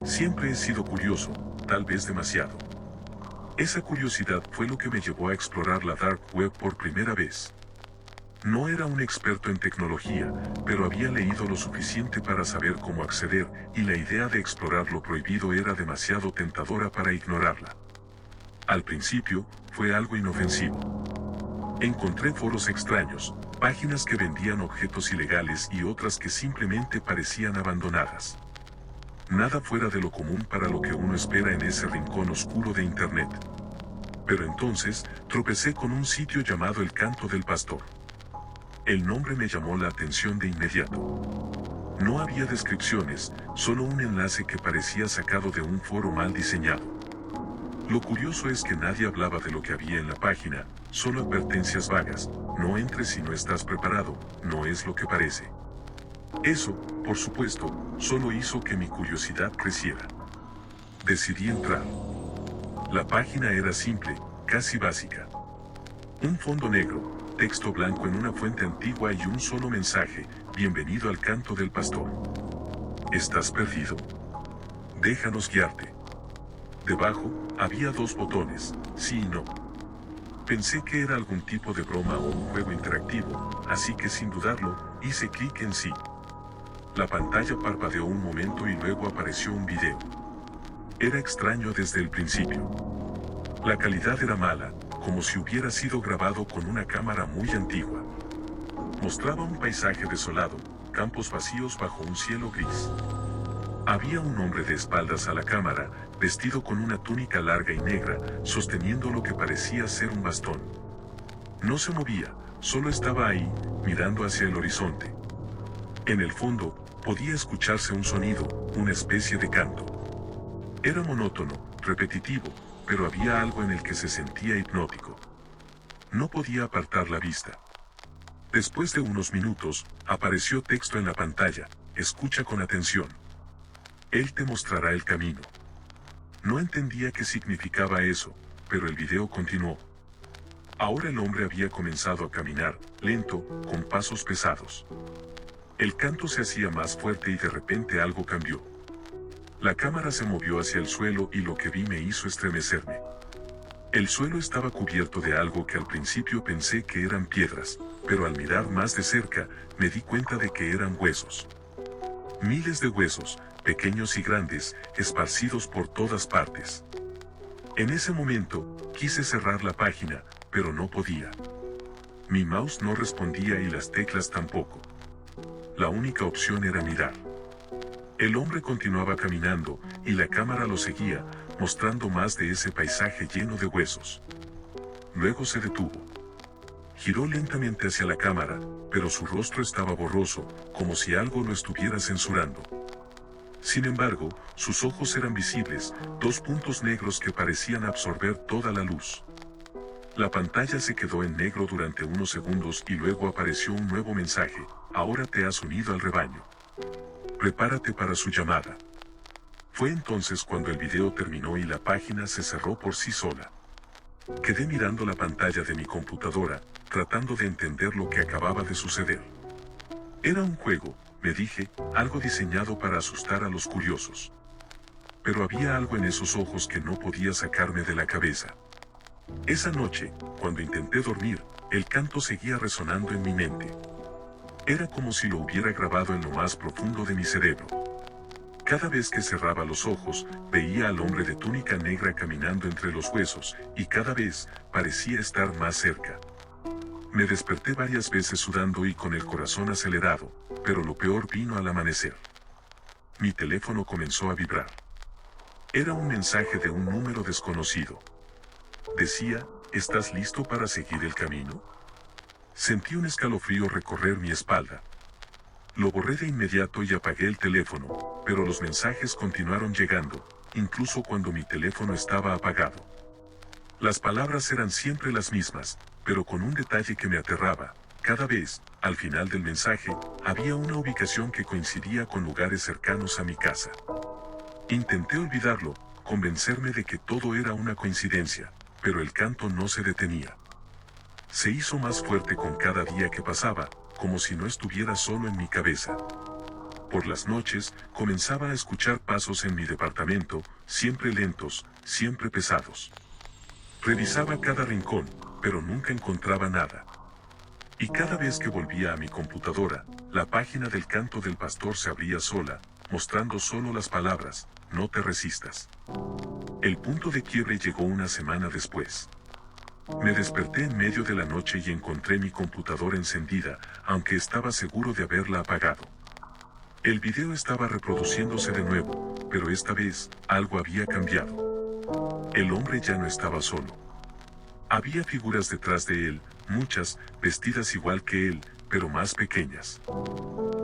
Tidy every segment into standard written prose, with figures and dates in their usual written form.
Siempre he sido curioso, tal vez demasiado. Esa curiosidad fue lo que me llevó a explorar la Dark Web por primera vez. No era un experto en tecnología, pero había leído lo suficiente para saber cómo acceder, y la idea de explorar lo prohibido era demasiado tentadora para ignorarla. Al principio, fue algo inofensivo. Encontré foros extraños, páginas que vendían objetos ilegales y otras que simplemente parecían abandonadas. Nada fuera de lo común para lo que uno espera en ese rincón oscuro de Internet. Pero entonces, tropecé con un sitio llamado El Canto del Pastor. El nombre me llamó la atención de inmediato. No había descripciones, solo un enlace que parecía sacado de un foro mal diseñado. Lo curioso es que nadie hablaba de lo que había en la página, solo advertencias vagas: no entres si no estás preparado, no es lo que parece. Eso, por supuesto, solo hizo que mi curiosidad creciera. Decidí entrar. La página era simple, casi básica. Un fondo negro, texto blanco en una fuente antigua y un solo mensaje: bienvenido al Canto del Pastor. ¿Estás perdido? Déjanos guiarte. Debajo, había dos botones, sí y no. Pensé que era algún tipo de broma o un juego interactivo, así que sin dudarlo, hice clic en sí. La pantalla parpadeó un momento y luego apareció un video. Era extraño desde el principio. La calidad era mala, como si hubiera sido grabado con una cámara muy antigua. Mostraba un paisaje desolado, campos vacíos bajo un cielo gris. Había un hombre de espaldas a la cámara, vestido con una túnica larga y negra, sosteniendo lo que parecía ser un bastón. No se movía, solo estaba ahí, mirando hacia el horizonte. En el fondo, podía escucharse un sonido, una especie de canto. Era monótono, repetitivo, pero había algo en el que se sentía hipnótico. No podía apartar la vista. Después de unos minutos, apareció texto en la pantalla: escucha con atención. Él te mostrará el camino. No entendía qué significaba eso, pero el video continuó. Ahora el hombre había comenzado a caminar, lento, con pasos pesados. El canto se hacía más fuerte y de repente algo cambió. La cámara se movió hacia el suelo y lo que vi me hizo estremecerme. El suelo estaba cubierto de algo que al principio pensé que eran piedras, pero al mirar más de cerca, me di cuenta de que eran huesos. Miles de huesos, pequeños y grandes, esparcidos por todas partes. En ese momento, quise cerrar la página, pero no podía. Mi mouse no respondía y las teclas tampoco. La única opción era mirar. El hombre continuaba caminando, y la cámara lo seguía, mostrando más de ese paisaje lleno de huesos. Luego se detuvo. Giró lentamente hacia la cámara, pero su rostro estaba borroso, como si algo lo estuviera censurando. Sin embargo, sus ojos eran visibles, dos puntos negros que parecían absorber toda la luz. La pantalla se quedó en negro durante unos segundos y luego apareció un nuevo mensaje: ahora te has unido al rebaño. Prepárate para su llamada. Fue entonces cuando el video terminó y la página se cerró por sí sola. Quedé mirando la pantalla de mi computadora, tratando de entender lo que acababa de suceder. Era un juego, me dije, algo diseñado para asustar a los curiosos. Pero había algo en esos ojos que no podía sacarme de la cabeza. Esa noche, cuando intenté dormir, el canto seguía resonando en mi mente. Era como si lo hubiera grabado en lo más profundo de mi cerebro. Cada vez que cerraba los ojos, veía al hombre de túnica negra caminando entre los huesos, y cada vez parecía estar más cerca. Me desperté varias veces sudando y con el corazón acelerado, pero lo peor vino al amanecer. Mi teléfono comenzó a vibrar. Era un mensaje de un número desconocido. Decía: ¿estás listo para seguir el camino? Sentí un escalofrío recorrer mi espalda. Lo borré de inmediato y apagué el teléfono, pero los mensajes continuaron llegando, incluso cuando mi teléfono estaba apagado. Las palabras eran siempre las mismas, pero con un detalle que me aterraba. Cada vez, al final del mensaje, había una ubicación que coincidía con lugares cercanos a mi casa. Intenté olvidarlo, convencerme de que todo era una coincidencia, pero el canto no se detenía. Se hizo más fuerte con cada día que pasaba, como si no estuviera solo en mi cabeza. Por las noches, comenzaba a escuchar pasos en mi departamento, siempre lentos, siempre pesados. Revisaba cada rincón, pero nunca encontraba nada. Y cada vez que volvía a mi computadora, la página del canto del pastor se abría sola, mostrando solo las palabras, no te resistas. El punto de quiebre llegó una semana después. Me desperté en medio de la noche y encontré mi computadora encendida, aunque estaba seguro de haberla apagado. El video estaba reproduciéndose de nuevo, pero esta vez, algo había cambiado. El hombre ya no estaba solo. Había figuras detrás de él, muchas, vestidas igual que él, pero más pequeñas.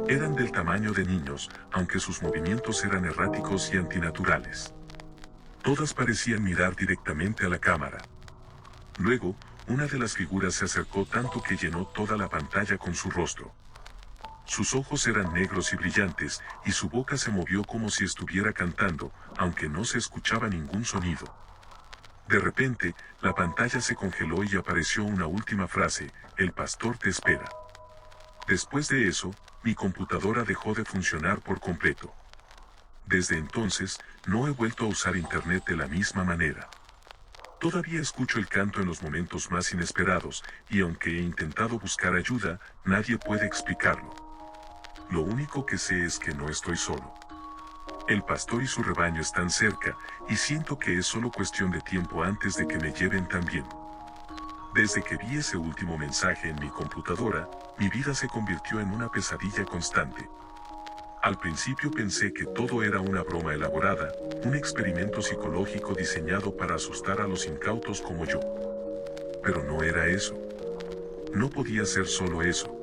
Eran del tamaño de niños, aunque sus movimientos eran erráticos y antinaturales. Todas parecían mirar directamente a la cámara. Luego, una de las figuras se acercó tanto que llenó toda la pantalla con su rostro. Sus ojos eran negros y brillantes, y su boca se movió como si estuviera cantando, aunque no se escuchaba ningún sonido. De repente, la pantalla se congeló y apareció una última frase, el pastor te espera. Después de eso, mi computadora dejó de funcionar por completo. Desde entonces, no he vuelto a usar internet de la misma manera. Todavía escucho el canto en los momentos más inesperados, y aunque he intentado buscar ayuda, nadie puede explicarlo. Lo único que sé es que no estoy solo. El pastor y su rebaño están cerca, y siento que es solo cuestión de tiempo antes de que me lleven también. Desde que vi ese último mensaje en mi computadora, mi vida se convirtió en una pesadilla constante. Al principio pensé que todo era una broma elaborada, un experimento psicológico diseñado para asustar a los incautos como yo. Pero no era eso. No podía ser solo eso.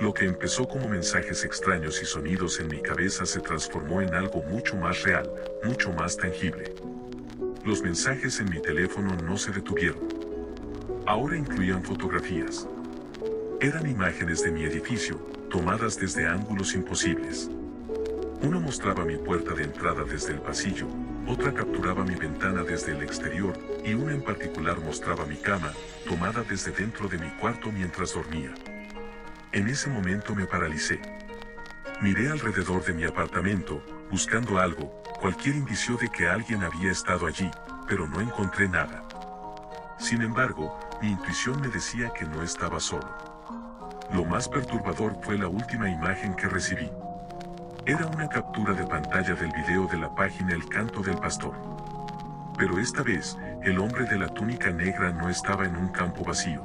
Lo que empezó como mensajes extraños y sonidos en mi cabeza se transformó en algo mucho más real, mucho más tangible. Los mensajes en mi teléfono no se detuvieron. Ahora incluían fotografías. Eran imágenes de mi edificio, tomadas desde ángulos imposibles. Una mostraba mi puerta de entrada desde el pasillo, otra capturaba mi ventana desde el exterior, y una en particular mostraba mi cama, tomada desde dentro de mi cuarto mientras dormía. En ese momento me paralicé. Miré alrededor de mi apartamento, buscando algo, cualquier indicio de que alguien había estado allí, pero no encontré nada. Sin embargo, mi intuición me decía que no estaba solo. Lo más perturbador fue la última imagen que recibí. Era una captura de pantalla del video de la página El Canto del Pastor. Pero esta vez, el hombre de la túnica negra no estaba en un campo vacío.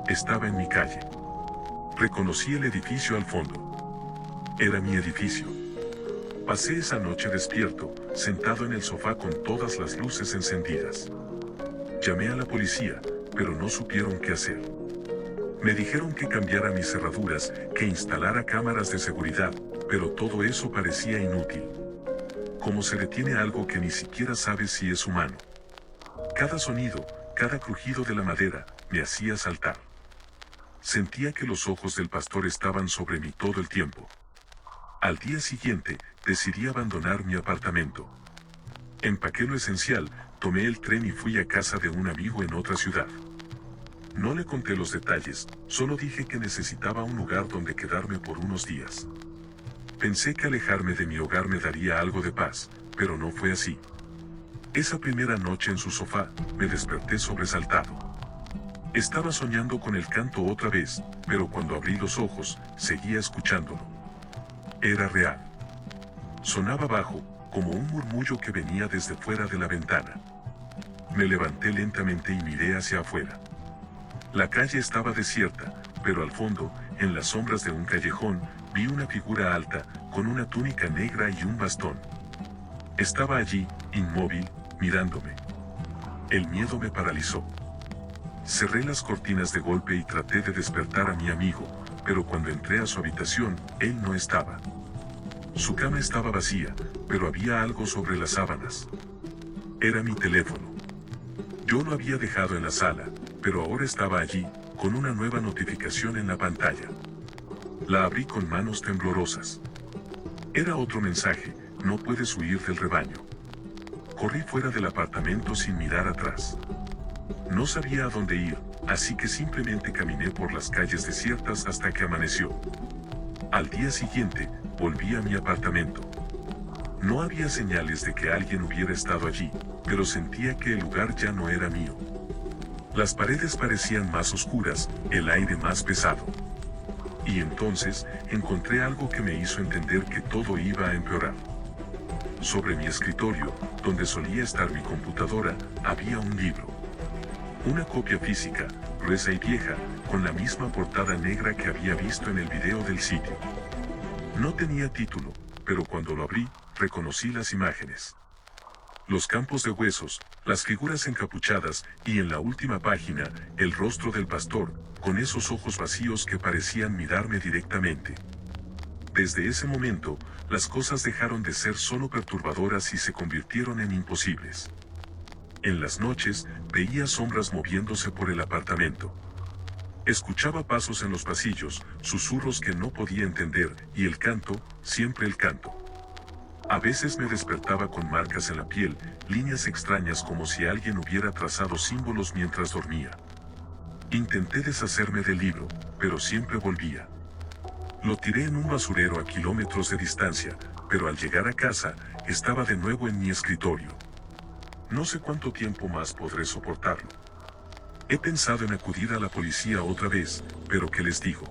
Estaba en mi calle. Reconocí el edificio al fondo. Era mi edificio. Pasé esa noche despierto, sentado en el sofá con todas las luces encendidas. Llamé a la policía, pero no supieron qué hacer. Me dijeron que cambiara mis cerraduras, que instalara cámaras de seguridad, pero todo eso parecía inútil. Como se detiene algo que ni siquiera sabe si es humano. Cada sonido, cada crujido de la madera, me hacía saltar. Sentía que los ojos del pastor estaban sobre mí todo el tiempo. Al día siguiente, decidí abandonar mi apartamento. Empaqué lo esencial, tomé el tren y fui a casa de un amigo en otra ciudad. No le conté los detalles, solo dije que necesitaba un lugar donde quedarme por unos días. Pensé que alejarme de mi hogar me daría algo de paz, pero no fue así. Esa primera noche en su sofá, me desperté sobresaltado. Estaba soñando con el canto otra vez, pero cuando abrí los ojos, seguía escuchándolo. Era real. Sonaba bajo, como un murmullo que venía desde fuera de la ventana. Me levanté lentamente y miré hacia afuera. La calle estaba desierta, pero al fondo, en las sombras de un callejón, vi una figura alta, con una túnica negra y un bastón. Estaba allí, inmóvil, mirándome. El miedo me paralizó. Cerré las cortinas de golpe y traté de despertar a mi amigo, pero cuando entré a su habitación, él no estaba. Su cama estaba vacía, pero había algo sobre las sábanas. Era mi teléfono. Yo lo había dejado en la sala, pero ahora estaba allí, con una nueva notificación en la pantalla. La abrí con manos temblorosas. Era otro mensaje, no puedes huir del rebaño. Corrí fuera del apartamento sin mirar atrás. No sabía a dónde ir, así que simplemente caminé por las calles desiertas hasta que amaneció. Al día siguiente, volví a mi apartamento. No había señales de que alguien hubiera estado allí, pero sentía que el lugar ya no era mío. Las paredes parecían más oscuras, el aire más pesado. Y entonces, encontré algo que me hizo entender que todo iba a empeorar. Sobre mi escritorio, donde solía estar mi computadora, había un libro. Una copia física, gruesa y vieja, con la misma portada negra que había visto en el video del sitio. No tenía título, pero cuando lo abrí, reconocí las imágenes. Los campos de huesos, las figuras encapuchadas y en la última página, el rostro del pastor, con esos ojos vacíos que parecían mirarme directamente. Desde ese momento, las cosas dejaron de ser solo perturbadoras y se convirtieron en imposibles. En las noches, veía sombras moviéndose por el apartamento. Escuchaba pasos en los pasillos, susurros que no podía entender, y el canto, siempre el canto. A veces me despertaba con marcas en la piel, líneas extrañas como si alguien hubiera trazado símbolos mientras dormía. Intenté deshacerme del libro, pero siempre volvía. Lo tiré en un basurero a kilómetros de distancia, pero al llegar a casa, estaba de nuevo en mi escritorio. No sé cuánto tiempo más podré soportarlo. He pensado en acudir a la policía otra vez, pero ¿qué les digo?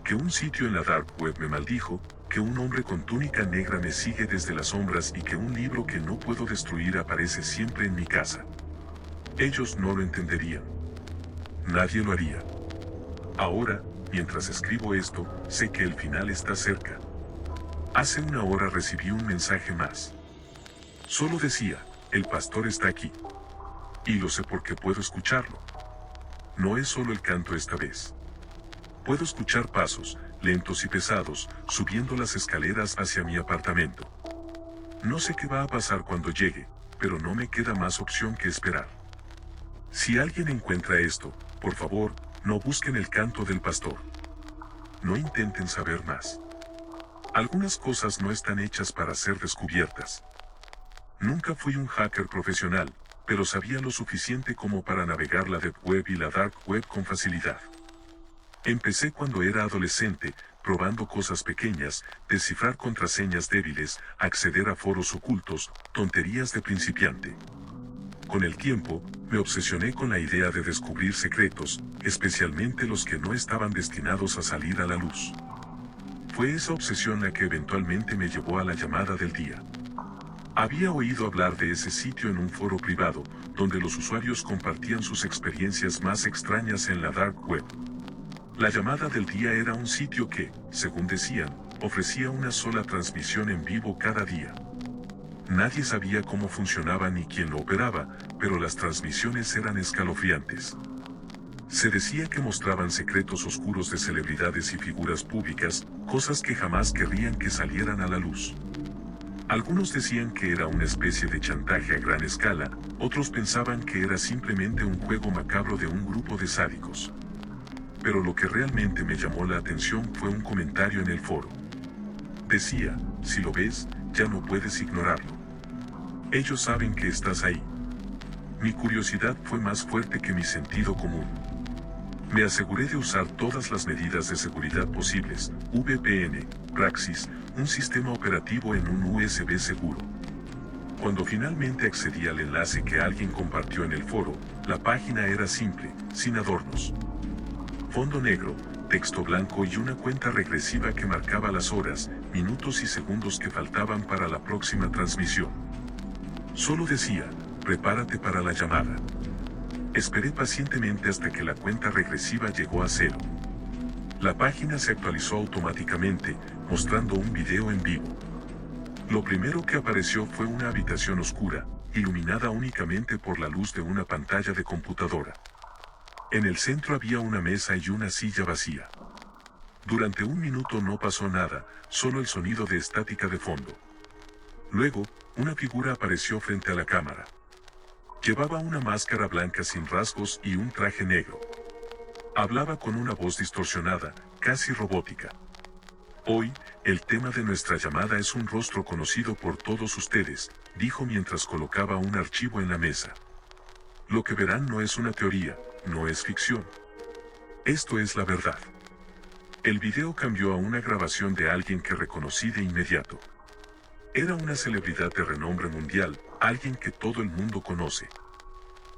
Que un sitio en la dark web me maldijo, que un hombre con túnica negra me sigue desde las sombras y que un libro que no puedo destruir aparece siempre en mi casa. Ellos no lo entenderían. Nadie lo haría. Ahora, mientras escribo esto, sé que el final está cerca. Hace una hora recibí un mensaje más. Solo decía, el pastor está aquí. Y lo sé porque puedo escucharlo. No es solo el canto esta vez. Puedo escuchar pasos, lentos y pesados, subiendo las escaleras hacia mi apartamento. No sé qué va a pasar cuando llegue, pero no me queda más opción que esperar. Si alguien encuentra esto, por favor, no busquen el canto del pastor. No intenten saber más. Algunas cosas no están hechas para ser descubiertas. Nunca fui un hacker profesional, pero sabía lo suficiente como para navegar la deep web y la dark web con facilidad. Empecé cuando era adolescente, probando cosas pequeñas, descifrar contraseñas débiles, acceder a foros ocultos, tonterías de principiante. Con el tiempo, me obsesioné con la idea de descubrir secretos, especialmente los que no estaban destinados a salir a la luz. Fue esa obsesión la que eventualmente me llevó a la llamada del día. Había oído hablar de ese sitio en un foro privado, donde los usuarios compartían sus experiencias más extrañas en la dark web. La llamada del día era un sitio que, según decían, ofrecía una sola transmisión en vivo cada día. Nadie sabía cómo funcionaba ni quién lo operaba, pero las transmisiones eran escalofriantes. Se decía que mostraban secretos oscuros de celebridades y figuras públicas, cosas que jamás querrían que salieran a la luz. Algunos decían que era una especie de chantaje a gran escala, otros pensaban que era simplemente un juego macabro de un grupo de sádicos. Pero lo que realmente me llamó la atención fue un comentario en el foro. Decía, si lo ves, ya no puedes ignorarlo. Ellos saben que estás ahí. Mi curiosidad fue más fuerte que mi sentido común. Me aseguré de usar todas las medidas de seguridad posibles, VPN, Praxis, un sistema operativo en un USB seguro. Cuando finalmente accedí al enlace que alguien compartió en el foro, la página era simple, sin adornos. Fondo negro, texto blanco y una cuenta regresiva que marcaba las horas, minutos y segundos que faltaban para la próxima transmisión. Solo decía, prepárate para la llamada. Esperé pacientemente hasta que la cuenta regresiva llegó a 0. La página se actualizó automáticamente, mostrando un video en vivo. Lo primero que apareció fue una habitación oscura, iluminada únicamente por la luz de una pantalla de computadora. En el centro había una mesa y una silla vacía. Durante un minuto no pasó nada, solo el sonido de estática de fondo. Luego, una figura apareció frente a la cámara. Llevaba una máscara blanca sin rasgos y un traje negro. Hablaba con una voz distorsionada, casi robótica. Hoy, el tema de nuestra llamada es un rostro conocido por todos ustedes, dijo mientras colocaba un archivo en la mesa. Lo que verán no es una teoría, no es ficción. Esto es la verdad. El video cambió a una grabación de alguien que reconocí de inmediato. Era una celebridad de renombre mundial, alguien que todo el mundo conoce.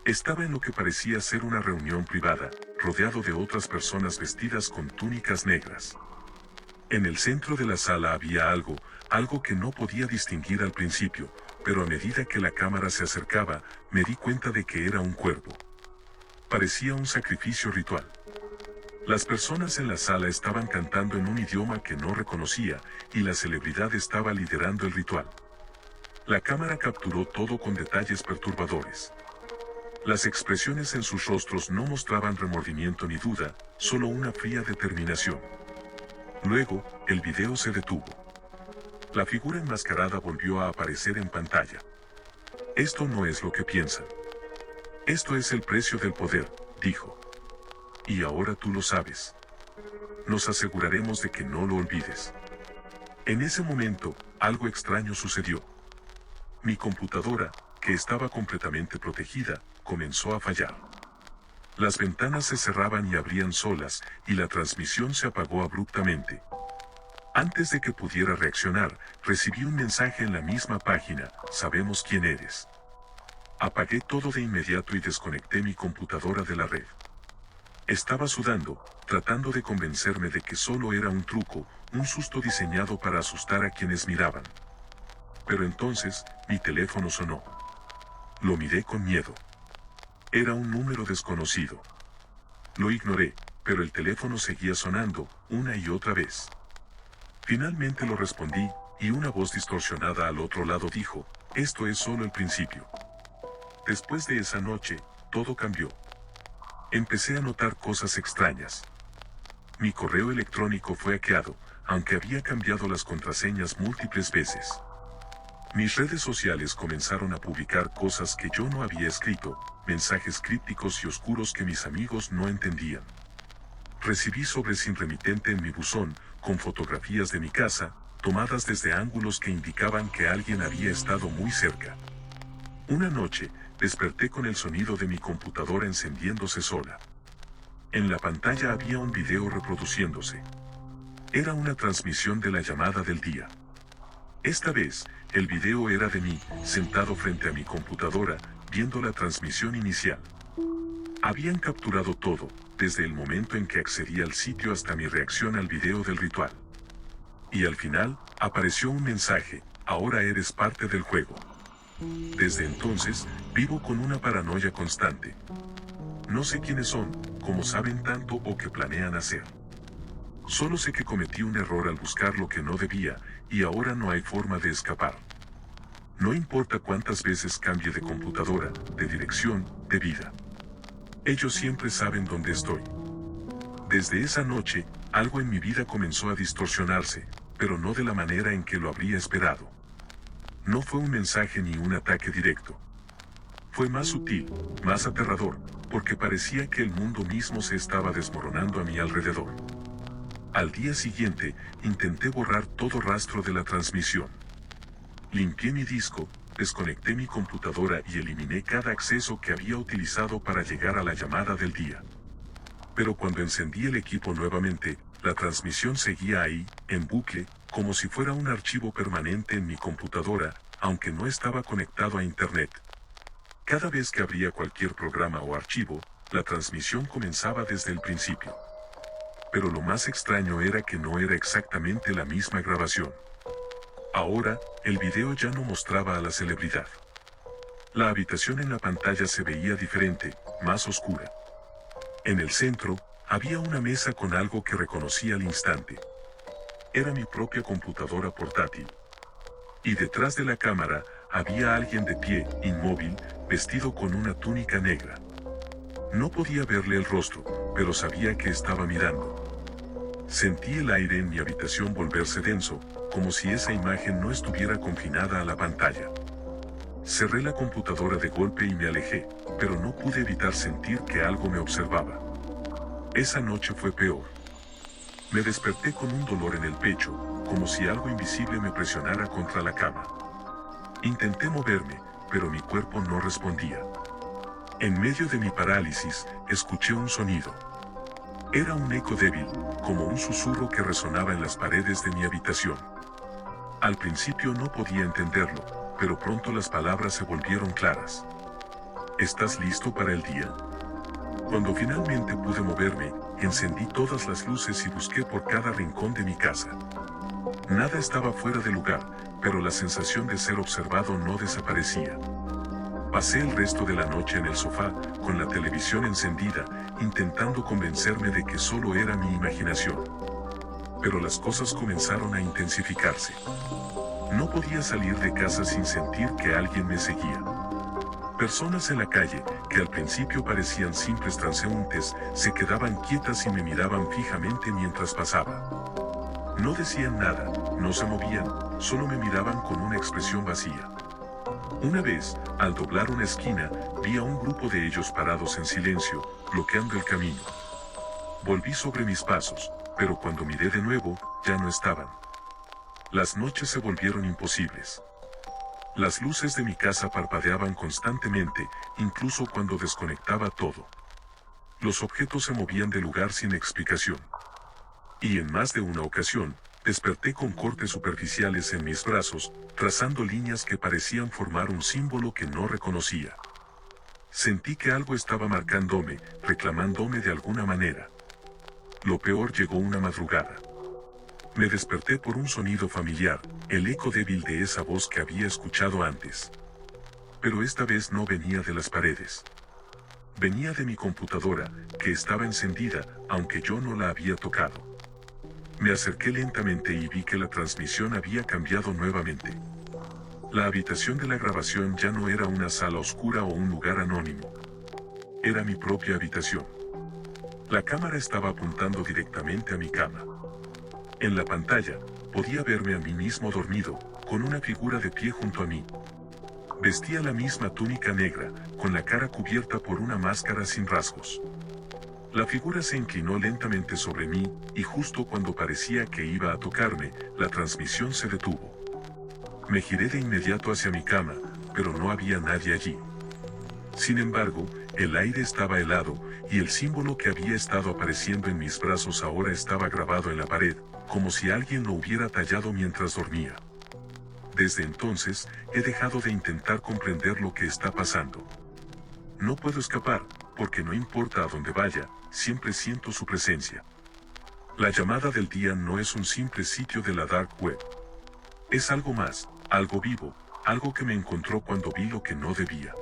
Estaba en lo que parecía ser una reunión privada, rodeado de otras personas vestidas con túnicas negras. En el centro de la sala había algo que no podía distinguir al principio, pero a medida que la cámara se acercaba, me di cuenta de que era un cuervo. Parecía un sacrificio ritual. Las personas en la sala estaban cantando en un idioma que no reconocía, y la celebridad estaba liderando el ritual. La cámara capturó todo con detalles perturbadores. Las expresiones en sus rostros no mostraban remordimiento ni duda, solo una fría determinación. Luego, el video se detuvo. La figura enmascarada volvió a aparecer en pantalla. Esto no es lo que piensan. Esto es el precio del poder, dijo. Y ahora tú lo sabes. Nos aseguraremos de que no lo olvides. En ese momento, algo extraño sucedió. Mi computadora, que estaba completamente protegida, comenzó a fallar. Las ventanas se cerraban y abrían solas, y la transmisión se apagó abruptamente. Antes de que pudiera reaccionar, recibí un mensaje en la misma página: sabemos quién eres. Apagué todo de inmediato y desconecté mi computadora de la red. Estaba sudando, tratando de convencerme de que solo era un truco, un susto diseñado para asustar a quienes miraban. Pero entonces, mi teléfono sonó. Lo miré con miedo. Era un número desconocido. Lo ignoré, pero el teléfono seguía sonando, una y otra vez. Finalmente lo respondí, y una voz distorsionada al otro lado dijo: esto es solo el principio. Después de esa noche, todo cambió. Empecé a notar cosas extrañas. Mi correo electrónico fue hackeado, aunque había cambiado las contraseñas múltiples veces. Mis redes sociales comenzaron a publicar cosas que yo no había escrito, mensajes crípticos y oscuros que mis amigos no entendían. Recibí sobres sin remitente en mi buzón, con fotografías de mi casa, tomadas desde ángulos que indicaban que alguien había estado muy cerca. Una noche, desperté con el sonido de mi computadora encendiéndose sola. En la pantalla había un video reproduciéndose. Era una transmisión de la llamada del día. Esta vez, el video era de mí, sentado frente a mi computadora, viendo la transmisión inicial. Habían capturado todo, desde el momento en que accedí al sitio hasta mi reacción al video del ritual. Y al final, apareció un mensaje: ahora eres parte del juego. Desde entonces, vivo con una paranoia constante. No sé quiénes son, cómo saben tanto o qué planean hacer. Solo sé que cometí un error al buscar lo que no debía, y ahora no hay forma de escapar. No importa cuántas veces cambie de computadora, de dirección, de vida. Ellos siempre saben dónde estoy. Desde esa noche, algo en mi vida comenzó a distorsionarse, pero no de la manera en que lo habría esperado. No fue un mensaje ni un ataque directo. Fue más sutil, más aterrador, porque parecía que el mundo mismo se estaba desmoronando a mi alrededor. Al día siguiente, intenté borrar todo rastro de la transmisión. Limpié mi disco, desconecté mi computadora y eliminé cada acceso que había utilizado para llegar a la llamada del día. Pero cuando encendí el equipo nuevamente, la transmisión seguía ahí, en bucle, como si fuera un archivo permanente en mi computadora, aunque no estaba conectado a Internet. Cada vez que abría cualquier programa o archivo, la transmisión comenzaba desde el principio. Pero lo más extraño era que no era exactamente la misma grabación. Ahora, el video ya no mostraba a la celebridad. La habitación en la pantalla se veía diferente, más oscura. En el centro, había una mesa con algo que reconocí al instante. Era mi propia computadora portátil. Y detrás de la cámara, había alguien de pie, inmóvil, vestido con una túnica negra. No podía verle el rostro, pero sabía que estaba mirando. Sentí el aire en mi habitación volverse denso, como si esa imagen no estuviera confinada a la pantalla. Cerré la computadora de golpe y me alejé, pero no pude evitar sentir que algo me observaba. Esa noche fue peor. Me desperté con un dolor en el pecho, como si algo invisible me presionara contra la cama. Intenté moverme, pero mi cuerpo no respondía. En medio de mi parálisis, escuché un sonido. Era un eco débil, como un susurro que resonaba en las paredes de mi habitación. Al principio no podía entenderlo, pero pronto las palabras se volvieron claras. ¿Estás listo para el día? Cuando finalmente pude moverme, encendí todas las luces y busqué por cada rincón de mi casa. Nada estaba fuera de lugar, pero la sensación de ser observado no desaparecía. Pasé el resto de la noche en el sofá, con la televisión encendida, intentando convencerme de que solo era mi imaginación. Pero las cosas comenzaron a intensificarse. No podía salir de casa sin sentir que alguien me seguía. Personas en la calle, que al principio parecían simples transeúntes, se quedaban quietas y me miraban fijamente mientras pasaba. No decían nada, no se movían, solo me miraban con una expresión vacía. Una vez, al doblar una esquina, vi a un grupo de ellos parados en silencio, bloqueando el camino. Volví sobre mis pasos, pero cuando miré de nuevo, ya no estaban. Las noches se volvieron imposibles. Las luces de mi casa parpadeaban constantemente, incluso cuando desconectaba todo. Los objetos se movían de lugar sin explicación. Y en más de una ocasión, desperté con cortes superficiales en mis brazos, trazando líneas que parecían formar un símbolo que no reconocía. Sentí que algo estaba marcándome, reclamándome de alguna manera. Lo peor llegó una madrugada. Me desperté por un sonido familiar, el eco débil de esa voz que había escuchado antes. Pero esta vez no venía de las paredes. Venía de mi computadora, que estaba encendida, aunque yo no la había tocado. Me acerqué lentamente y vi que la transmisión había cambiado nuevamente. La habitación de la grabación ya no era una sala oscura o un lugar anónimo. Era mi propia habitación. La cámara estaba apuntando directamente a mi cama. En la pantalla, podía verme a mí mismo dormido, con una figura de pie junto a mí. Vestía la misma túnica negra, con la cara cubierta por una máscara sin rasgos. La figura se inclinó lentamente sobre mí, y justo cuando parecía que iba a tocarme, la transmisión se detuvo. Me giré de inmediato hacia mi cama, pero no había nadie allí. Sin embargo, el aire estaba helado, y el símbolo que había estado apareciendo en mis brazos ahora estaba grabado en la pared, como si alguien lo hubiera tallado mientras dormía. Desde entonces, he dejado de intentar comprender lo que está pasando. No puedo escapar, porque no importa a dónde vaya, siempre siento su presencia. La llamada del día no es un simple sitio de la dark web. Es algo más, algo vivo, algo que me encontró cuando vi lo que no debía.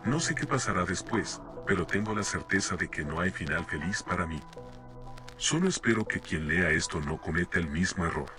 No sé qué pasará después, pero tengo la certeza de que no hay final feliz para mí. Solo espero que quien lea esto no cometa el mismo error.